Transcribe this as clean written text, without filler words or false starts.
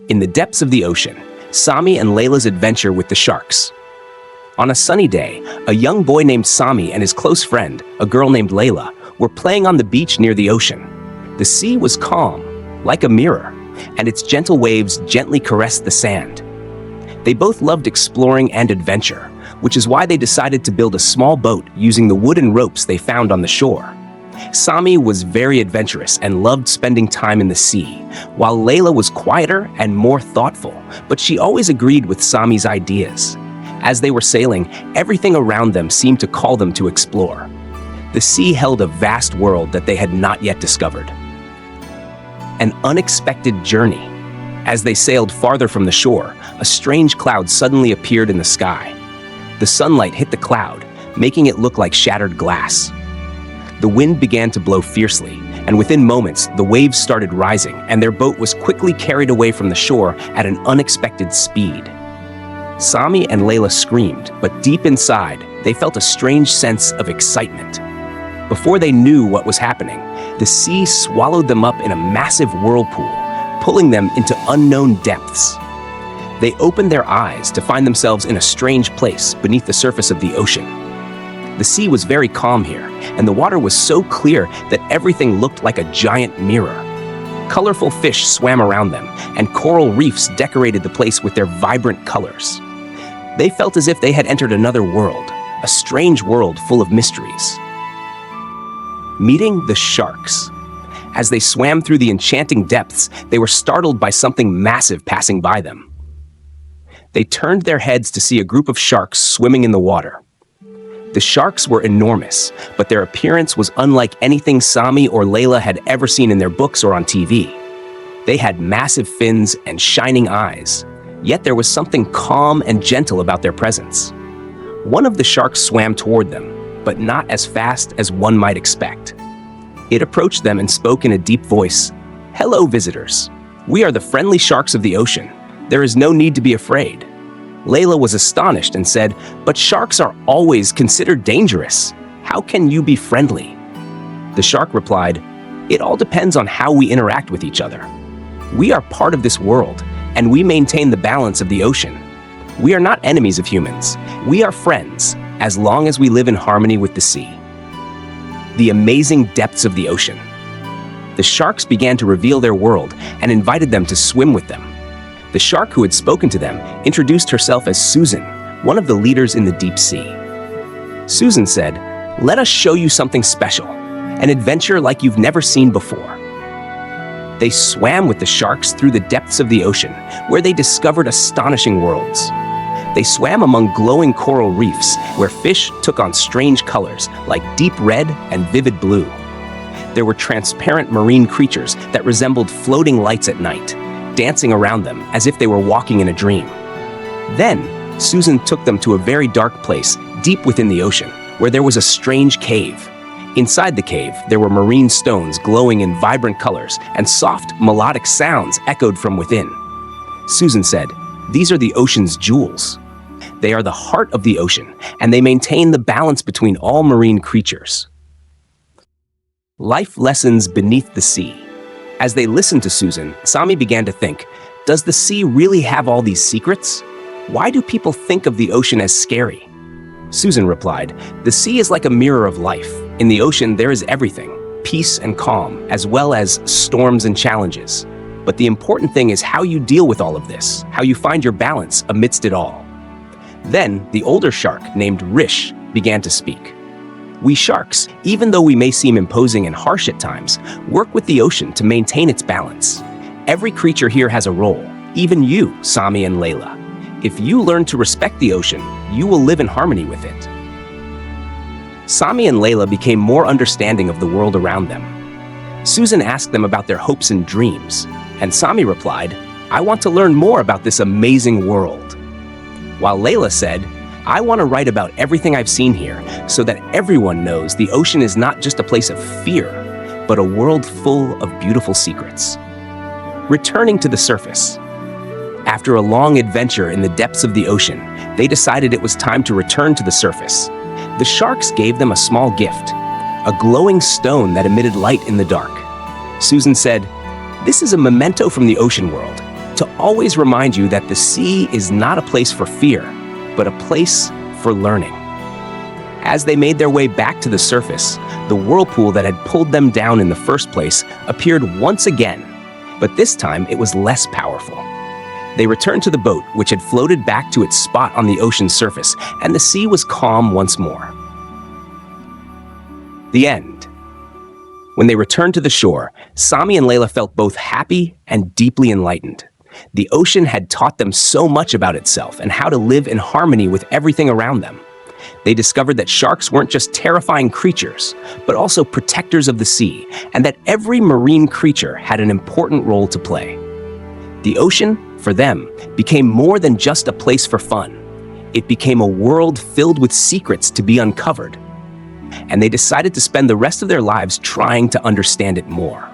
In the depths of the ocean, Sami and Layla's adventure with the sharks. On a sunny day, a young boy named Sami and his close friend, a girl named Layla, were playing on the beach near the ocean. The sea was calm, like a mirror, and its gentle waves gently caressed the sand. They both loved exploring and adventure, which is why they decided to build a small boat using the wooden ropes they found on the shore. Sami was very adventurous and loved spending time in the sea, while Layla was quieter and more thoughtful, but she always agreed with Sami's ideas. As they were sailing, everything around them seemed to call them to explore. The sea held a vast world that they had not yet discovered. An unexpected journey. As they sailed farther from the shore, a strange cloud suddenly appeared in the sky. The sunlight hit the cloud, making it look like shattered glass. The wind began to blow fiercely, and within moments, the waves started rising, and their boat was quickly carried away from the shore at an unexpected speed. Sami and Layla screamed, but deep inside, they felt a strange sense of excitement. Before they knew what was happening, the sea swallowed them up in a massive whirlpool, pulling them into unknown depths. They opened their eyes to find themselves in a strange place beneath the surface of the ocean. The sea was very calm here, and the water was so clear that everything looked like a giant mirror. Colorful fish swam around them, and coral reefs decorated the place with their vibrant colors. They felt as if they had entered another world, a strange world full of mysteries. Meeting the sharks. As they swam through the enchanting depths, they were startled by something massive passing by them. They turned their heads to see a group of sharks swimming in the water. The sharks were enormous, but their appearance was unlike anything Sami or Layla had ever seen in their books or on TV. They had massive fins and shining eyes, yet there was something calm and gentle about their presence. One of the sharks swam toward them, but not as fast as one might expect. It approached them and spoke in a deep voice. "Hello, visitors. We are the friendly sharks of the ocean. There is no need to be afraid." Layla was astonished and said, "But sharks are always considered dangerous. How can you be friendly?" The shark replied, "It all depends on how we interact with each other. We are part of this world, and we maintain the balance of the ocean. We are not enemies of humans. We are friends, as long as we live in harmony with the sea." The amazing depths of the ocean. The sharks began to reveal their world and invited them to swim with them. The shark who had spoken to them introduced herself as Susan, one of the leaders in the deep sea. Susan said, "Let us show you something special, an adventure like you've never seen before." They swam with the sharks through the depths of the ocean, where they discovered astonishing worlds. They swam among glowing coral reefs, where fish took on strange colors like deep red and vivid blue. There were transparent marine creatures that resembled floating lights at night, dancing around them as if they were walking in a dream. Then, Susan took them to a very dark place deep within the ocean, where there was a strange cave. Inside the cave, there were marine stones glowing in vibrant colors, and soft, melodic sounds echoed from within. Susan said, "These are the ocean's jewels. They are the heart of the ocean, and they maintain the balance between all marine creatures." Life lessons beneath the sea. As they listened to Susan, Sami began to think, does the sea really have all these secrets? Why do people think of the ocean as scary? Susan replied, "The sea is like a mirror of life. In the ocean, there is everything, peace and calm, as well as storms and challenges. But the important thing is how you deal with all of this, how you find your balance amidst it all." Then, the older shark, named Rish, began to speak. "We sharks, even though we may seem imposing and harsh at times, work with the ocean to maintain its balance. Every creature here has a role, even you, Sami and Layla. If you learn to respect the ocean, you will live in harmony with it." Sami and Layla became more understanding of the world around them. Susan asked them about their hopes and dreams, and Sami replied, "I want to learn more about this amazing world." While Layla said, "I want to write about everything I've seen here so that everyone knows the ocean is not just a place of fear, but a world full of beautiful secrets." Returning to the surface. After a long adventure in the depths of the ocean, they decided it was time to return to the surface. The sharks gave them a small gift, a glowing stone that emitted light in the dark. Susan said, "This is a memento from the ocean world. to always remind you that the sea is not a place for fear, but a place for learning. As they made their way back to the surface, the whirlpool that had pulled them down in the first place appeared once again, but this time it was less powerful. They returned to the boat, which had floated back to its spot on the ocean's surface, and the sea was calm once more. The end. When they returned to the shore, Sami and Layla felt both happy and deeply enlightened. The ocean had taught them so much about itself and how to live in harmony with everything around them. They discovered that sharks weren't just terrifying creatures, but also protectors of the sea, and that every marine creature had an important role to play. The ocean, for them, became more than just a place for fun. It became a world filled with secrets to be uncovered, and they decided to spend the rest of their lives trying to understand it more.